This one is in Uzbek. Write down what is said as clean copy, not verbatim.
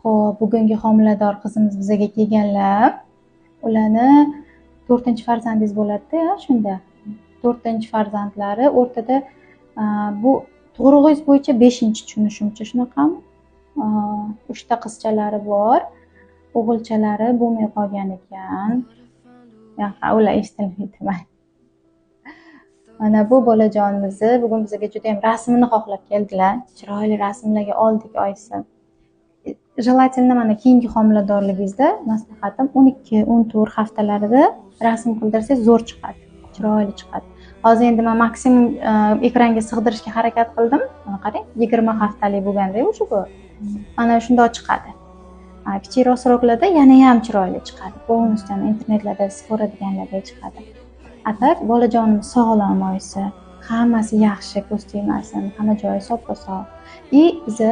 Xo'p, bugungi homilador qizimiz bizaga kelganlar. Ularni 4-farzandingiz bo'ladi-da, shunda 4-farzandlari o'rtada bu tug'rug'ingiz bo'yicha 5-tushunishimcha shunaqami? 3ta qizchalari bor, o'g'ilchalari bo'lmay qolgan ekan. Ular eshitilmaydi. Mana bu bolajonimizni bugun bizga juda ham rasmini xohlab keldilar. Chiroyli rasmlarga oldik oyisi. Желательно mana keyingi homiladorligingizda maslahatim 12-14 haftalarida rasm qildirsangiz zo'r chiqadi, chiroyli chiqadi. Hozir endi men maksimum ekranga sig'dirishga harakat qildim. Mana qarang, 20 haftalik bo'lganda o'sha bu. Mana shunday chiqadi. Kichikroq sroklarda yana ham chiroyli chiqadi. Polностью internetlarda ko'radiganlarga chiqadi. Atak bolajonimiz sog'lom oyisi, hammasi yaxshi, ko'z tegmasin, hamma joyi soppa-sog'. Biza